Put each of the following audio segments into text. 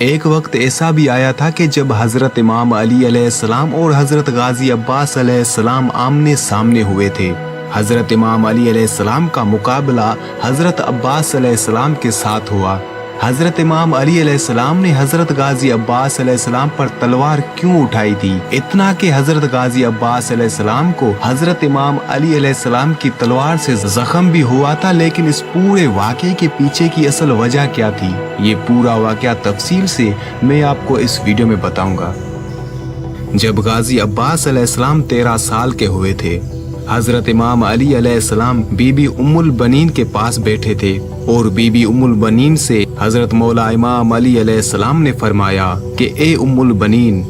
एक वक्त ऐसा भी आया था कि जब हजरत इमाम अली अलैहिस्सलाम और हजरत गाजी अब्बास अलैहिस्सलाम आमने सामने हुए थे। हजरत इमाम अली अलैहिस्सलाम का मुकाबला हजरत अब्बास अलैहिस्सलाम के साथ हुआ। हजरत इमाम अली अलैहिस्सलाम ने हजरत गाजी अब्बास अलैहिस्सलाम पर तलवार क्यों उठाई थी? इतना कि हजरत गाजी अब्बास अलैहिस्सलाम को हजरत इमाम अली अलैहिस्सलाम की तलवार से जख्म भी हुआ था। लेकिन इस पूरे वाक़े के पीछे की असल वजह क्या थी, ये पूरा वाक़या तफसील से मैं आपको इस वीडियो में बताऊंगा। जब गाजी अब्बास अलैहिस्सलाम 13 साल के हुए थे, हजरत इमाम अली अलैहिस्सलाम बीबी उम्मुल बनीन के पास बैठे थे और बीबी उम्मुल बनीन से हजरत मौला इमाम अली अलैहिस्सलाम ने फरमाया कि ए उम्मुल बनीन,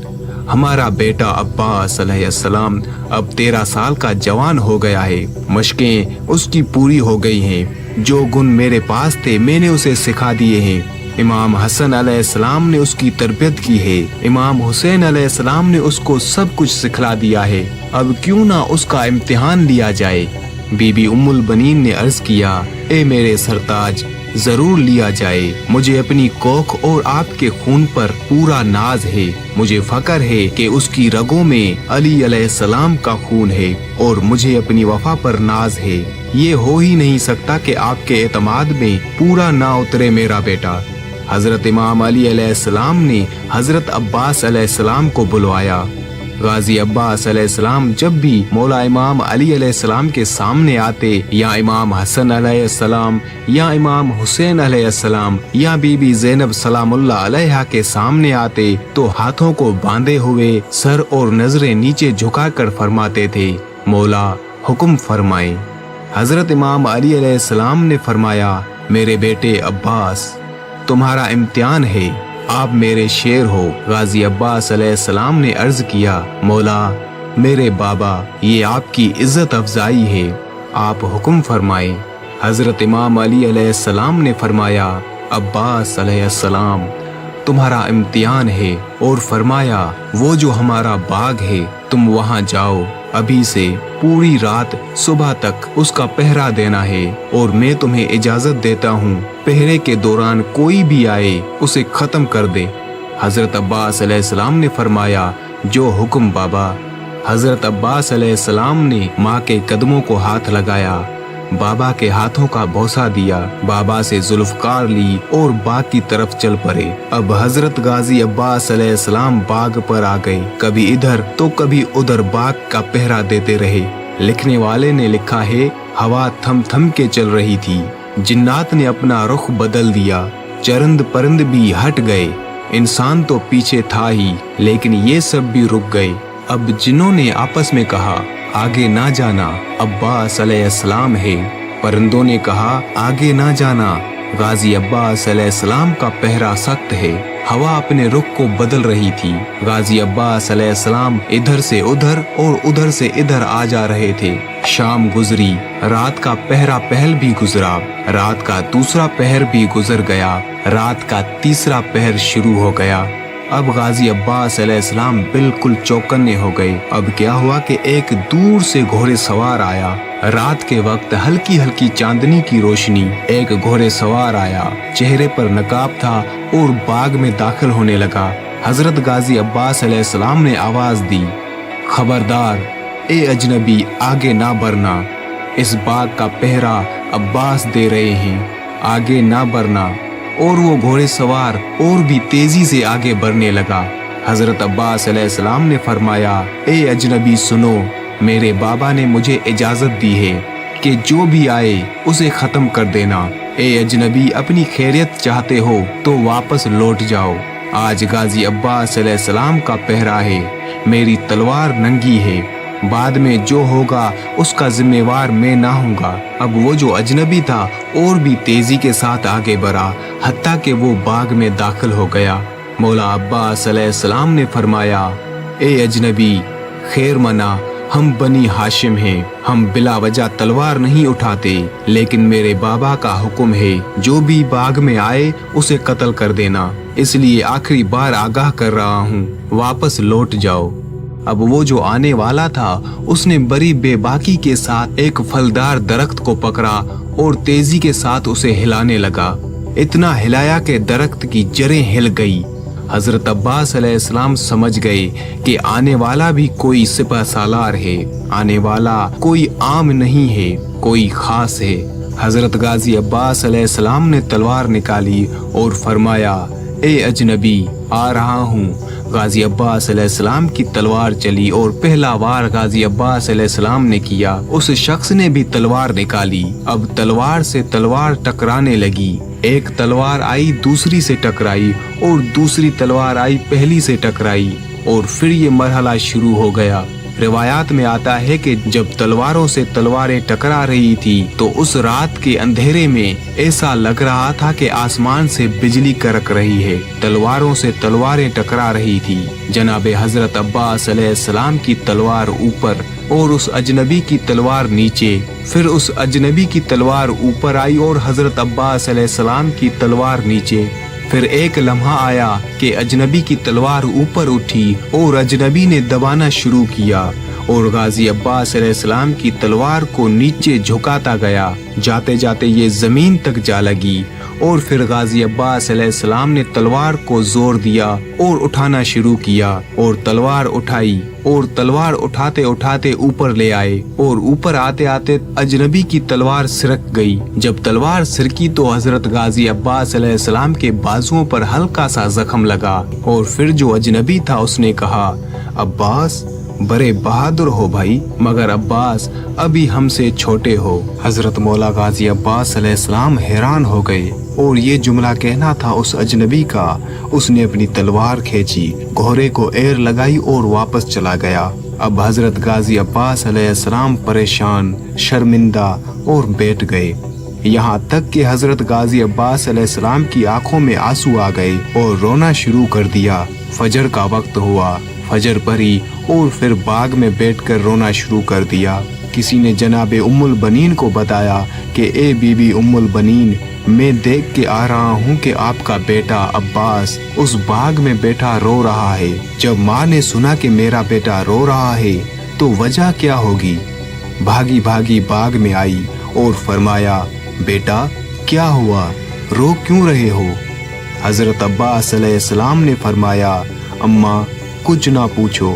हमारा बेटा अब्बास अलैहिस्सलाम अब 13 साल का जवान हो गया है। मशकें उसकी पूरी हो गई हैं। जो गुण मेरे पास थे मैंने उसे सिखा दिए हैं। इमाम हसन अलैहिस्सलाम ने उसकी तरबियत की है। इमाम हुसैन अलैहिस्सलाम ने उसको सब कुछ सिखला दिया है। अब क्यों ना उसका इम्तिहान लिया जाए। बीबी उम्मुल बनीन ने अर्ज किया, ए मेरे सरताज, जरूर लिया जाए। मुझे अपनी कोख और आपके खून पर पूरा नाज है। मुझे फक्र है कि उसकी रगों में अली अलैहिस्सलाम का खून है और मुझे अपनी वफा पर नाज है। ये हो ही नहीं सकता कि आपके एतमाद में पूरा ना उतरे मेरा बेटा। हजरत इमाम अली अलैहिस्सलाम ने हजरत अब्बास अलैहिस्सलाम को बुलवाया। गाजी अब्बास अलैहिस्सलाम जब भी मौला इमाम अली अलैहिस्सलाम के सामने आते, या इमाम हसन अलैहिस्सलाम या इमाम हुसैन अलैहिस्सलाम या बीबी ज़ैनब सलामुल्लाह अलैहा के सामने आते, तो हाथों को बांधे हुए सर और नजरें नीचे झुकाकर फरमाते थे, मौला हुक्म फरमाएं। हजरत इमाम अली अलैहिस्सलाम ने फरमाया, मेरे बेटे अब्बास, तुम्हारा इम्तिहान है, आप मेरे शेर हो। गाजी अब्बास अलैहिस्सलाम ने अर्ज किया, मौला मेरे बाबा, ये आपकी इज्जत अफजाई है, आप हुक्म फरमाएं। हजरत इमाम अली अलैहिस्सलाम ने फरमाया, अब्बास अलैहिस्सलाम, तुम्हारा इम्तिहान है, और फरमाया, वो जो हमारा बाग है तुम वहाँ जाओ, अभी से पूरी रात सुबह तक उसका पहरा देना है, और मैं तुम्हें इजाजत देता हूँ पहरे के दौरान कोई भी आए उसे खत्म कर दे। हजरत अब्बास अलैहिस्सलाम ने फरमाया, जो हुक्म बाबा। हजरत अब्बास अलैहिस्सलाम ने माँ के कदमों को हाथ लगाया, बाबा के हाथों का बोसा दिया, बाबा से जुल्फकार ली और बाग की तरफ चल पड़े। अब हजरत गाजी अब्बास अलैहिस्सलाम बाग पर आ गए। कभी इधर तो कभी उधर बाग का पहरा देते रहे। लिखने वाले ने लिखा है, हवा थम थम के चल रही थी, जिन्नात ने अपना रुख बदल दिया, चरंद परंद भी हट गए, इंसान तो पीछे था ही, लेकिन ये सब भी रुक गए। अब जिन्हों ने आपस में कहा, आगे ना जाना, अब्बास अलैहिस्सलाम है। परिंदों ने कहा, आगे ना जाना, गाजी अब्बास अलैहिस्सलाम का पहरा सख्त है। हवा अपने रुख को बदल रही थी। गाजी अब्बास अलैहिस्सलाम इधर से उधर और उधर से इधर आ जा रहे थे। शाम गुजरी, रात का पहरा पहल भी गुजरा, रात का दूसरा पहर भी गुजर गया, रात का तीसरा पहर शुरू हो गया। अब गाजी अब्बास अलैहिस्सलाम बिल्कुल चौकन्ने हो गए। अब क्या हुआ कि एक दूर से घोड़े सवार आया। रात के वक्त हल्की हल्की चांदनी की रोशनी, एक घोड़े सवार आया, चेहरे पर नकाब था और बाग में दाखिल होने लगा। हजरत गाजी अब्बास अलैहिस्सलाम ने आवाज दी, खबरदार ए अजनबी, आगे ना बढ़ना, इस बाग का पहरा अब्बास दे रहे हैं, आगे ना बढ़ना। और वो घोड़े सवार और भी तेजी से आगे बढ़ने लगा। हजरत अब्बास अलैहिस्सलाम ने फरमाया, ए अजनबी सुनो, मेरे बाबा ने मुझे इजाजत दी है कि जो भी आए उसे खत्म कर देना। ए अजनबी, अपनी खैरियत चाहते हो तो वापस लौट जाओ। आज गाजी अब्बास अलैहिस्सलाम का पहरा है, मेरी तलवार नंगी है, बाद में जो होगा उसका जिम्मेवार मैं ना हूँगा। अब वो जो अजनबी था और भी तेजी के साथ आगे बढ़ा, हत्ता कि वो बाग में दाखिल हो गया। मौला अब्बास अलैहिस्सलाम ने फरमाया, ए अजनबी, खैर मना, हम बनी हाशिम हैं, हम बिला वजह तलवार नहीं उठाते, लेकिन मेरे बाबा का हुक्म है, जो भी बाग में आए उसे कत्ल कर देना, इसलिए आखिरी बार आगाह कर रहा हूँ, वापस लौट जाओ। अब वो जो आने वाला था उसने बड़ी बेबाकी के साथ एक फलदार दरख्त को पकड़ा और तेजी के साथ उसे हिलाने लगा। इतना हिलाया कि दरख्त की जड़ें हिल गई। हजरत अब्बास अलैहिस्सलाम समझ गए कि आने वाला भी कोई सिपह सालार है, आने वाला कोई आम नहीं है, कोई खास है। हजरत गाजी अब्बास अलैहिस्सलाम ने तलवार निकाली और फरमाया, ए अजनबी, आ रहा हूँ। गाजी अब्बास अलैहिस्सलाम की तलवार चली और पहला वार गाजी अब्बास अलैहिस्सलाम ने किया। उस शख्स ने भी तलवार निकाली। अब तलवार से तलवार टकराने लगी। एक तलवार आई दूसरी से टकराई और दूसरी तलवार आई पहली से टकराई और फिर ये मरहला शुरू हो गया। रिवायात में आता है कि जब तलवारों से तलवारें टकरा रही थी तो उस रात के अंधेरे में ऐसा लग रहा था कि आसमान से बिजली कड़क रही है। तलवारों से तलवारें टकरा रही थी। जनाबे हजरत अब्बास अलैहिस्सलाम की तलवार ऊपर और उस अजनबी की तलवार नीचे, फिर उस अजनबी की तलवार ऊपर आई और हजरत अब्बास अलैहिस्सलाम की तलवार नीचे। फिर एक लम्हा आया कि अजनबी की तलवार ऊपर उठी और अजनबी ने दबाना शुरू किया और गाजी अब्बास अलैहिस्सलाम की तलवार को नीचे झुकाता गया। जाते जाते ये जमीन तक जा लगी और फिर गाजी अब्बास अलैहिस्सलाम ने तलवार को जोर दिया और उठाना शुरू किया और तलवार उठाई और तलवार उठाते उठाते ऊपर ले आए और ऊपर आते आते अजनबी की तलवार सिरक गई। जब तलवार सिरकी तो हजरत गाजी अब्बास अलैहिस्सलाम के बाजुओं पर हल्का सा जख्म लगा और फिर जो अजनबी था उसने कहा, अब्बास बड़े बहादुर हो भाई, मगर अब्बास अभी हमसे छोटे हो। हजरत मौला गाजी अब्बास अलैहिस्सलाम हैरान हो गए और ये जुमला कहना था उस अजनबी का। उसने अपनी तलवार खींची, घोड़े को एर लगाई और वापस चला गया। अब हजरत गाजी अब्बास अलैहिस्सलाम परेशान, शर्मिंदा और बैठ गए। यहाँ तक कि हजरत गाजी अब्बास अलैहिस्सलाम की आंखों में आंसू आ गए और रोना शुरू कर दिया। फजर का वक्त हुआ, फजर पड़ी और फिर बाग में बैठकर रोना शुरू कर दिया। किसी ने जनाबे उम्मुल बनीन को बताया कि ए बीबी उम्मुल बनीन, मैं देख के आ रहा हूँ कि आपका बेटा अब्बास उस बाग में बैठा रो रहा है। जब माँ ने सुना कि मेरा बेटा रो रहा है तो वजह क्या होगी, भागी भागी बाग में आई और फरमाया, बेटा क्या हुआ, रो क्यों रहे हो? हजरत अब्बास अलैहिस्सलाम ने फरमाया, अम्मा कुछ ना पूछो,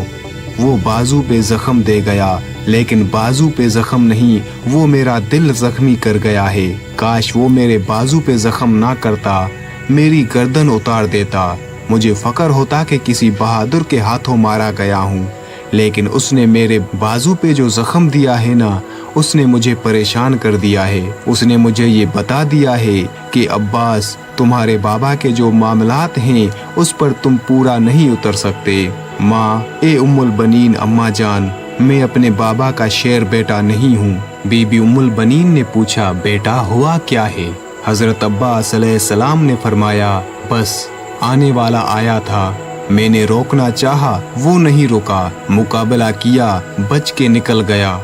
वो बाजू पे जख्म दे गया, लेकिन बाजू पे जख्म नहीं, वो मेरा दिल जख्मी कर गया है। काश वो मेरे बाजू पे जख्म ना करता, मेरी गर्दन उतार देता। मुझे फक्र होता कि किसी बहादुर के हाथों मारा गया हूँ, लेकिन उसने मेरे बाजू पे जो जख्म दिया है ना, उसने मुझे परेशान कर दिया है। उसने मुझे ये बता दिया है कि अब्बास, तुम्हारे बाबा के जो मामलात हैं उस पर तुम पूरा नहीं उतर सकते। माँ, ए उम्मुल बनीन अम्मा जान, मैं अपने बाबा का शेर बेटा नहीं हूँ। बीबी उम्मुल बनीन ने पूछा, बेटा हुआ क्या है? हजरत अब्बास अलैहिस्सलाम ने फरमाया, बस आने वाला आया था, मैंने रोकना चाहा, वो नहीं रुका, मुकाबला किया, बच के निकल गया।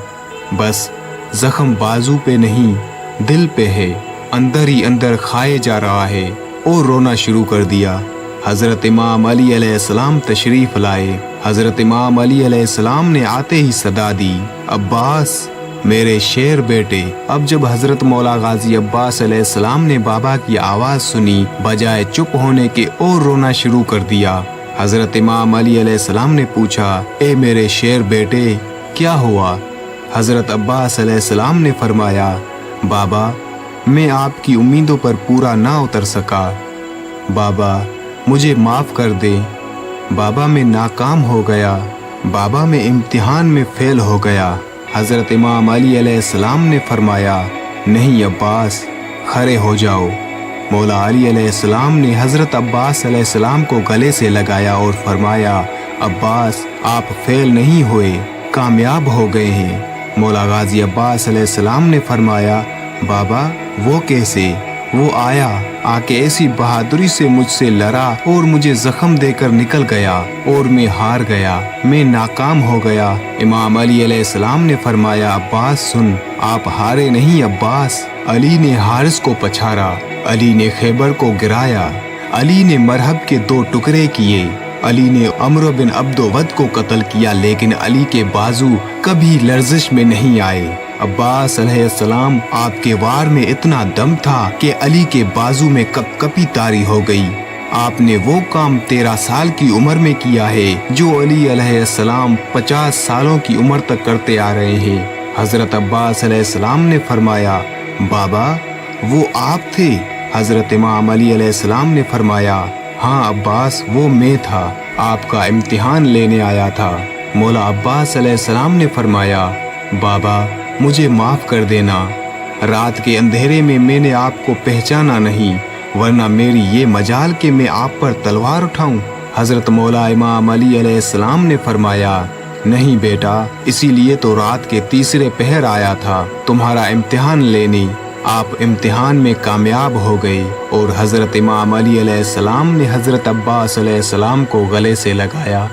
बस जख्म बाजू पे नहीं, दिल पे है, अंदर ही अंदर खाए जा रहा है। और रोना शुरू कर दिया। हजरत इमाम अली अलैहिस्सलाम तशरीफ लाए। हजरत इमाम अली अलैहिस्सलाम ने आते ही सदा दी, अब्बास मेरे शेर बेटे। अब जब हजरत मौला गाजी अब्बास अलैहिस्सलाम ने बाबा की आवाज सुनी, बजाय चुप होने के और रोना शुरू कर दिया। हजरत इमाम अली अलैहिस्सलाम ने पूछा, ए मेरे शेर बेटे क्या हुआ? हजरत अब्बास अलैहिस्सलाम ने फरमाया, बाबा मैं आपकी उम्मीदों पर पूरा ना उतर सका, बाबा मुझे माफ कर दे, बाबा मैं नाकाम हो गया, बाबा मैं इम्तिहान में फेल हो गया। हजरत इमाम अली अलैहिस्सलाम ने फरमाया, नहीं अब्बास खड़े हो जाओ। मौला अली अलैहिस्सलाम ने हजरत अब्बास अलैहिस्सलाम को गले से लगाया और फरमाया, अब्बास आप फेल नहीं हुए, कामयाब हो गए हैं। मौला गाजी अब्बास अलैहिस्सलाम ने फरमाया, बाबा वो कैसे? वो आया, आके ऐसी बहादुरी से मुझसे लड़ा और मुझे जख्म देकर निकल गया और मैं हार गया, मैं नाकाम हो गया। इमाम अली अलैहिस्सलाम ने फरमाया, अब्बास सुन, आप हारे नहीं अब्बास। अली ने हारिस को पछाड़ा, अली ने खैबर को गिराया, अली ने मरहब के 2 टुकड़े किए, अली ने अम्र बिन अब्दोवद को कत्ल किया, लेकिन अली के बाजू कभी लर्जिश में नहीं आए। अब्बास अलैहिस्सलाम आपके वार में इतना दम था कि अली के बाजू में कपकपी तारी हो गई। आपने वो काम 13 साल की उम्र में किया है जो अली अलैहिस्सलाम 50 सालों की उम्र तक करते आ रहे हैं। हजरत अब्बास अलैहिस्सलाम ने फरमाया, बाबा वो आप थे? हजरत इमाम अली अलैहिस्सलाम ने फरमाया, हाँ अब्बास, वो मैं था, आपका इम्तिहान लेने आया था। मौला अब्बास अलैहिस्सलाम ने फरमाया, बाबा मुझे माफ कर देना, रात के अंधेरे में मैंने आपको पहचाना नहीं, वरना मेरी ये मजाल कि मैं आप पर तलवार उठाऊं। हजरत मौला इमाम अली अलैहिस्सलाम ने फरमाया, नहीं बेटा, इसीलिए तो रात के तीसरे पहर आया था तुम्हारा इम्तिहान लेने। आप इम्तिहान में कामयाब हो गए। और हजरत इमाम अली अलैहिस्सलाम ने हजरत अब्बास अलैहिस्सलाम को गले से लगाया।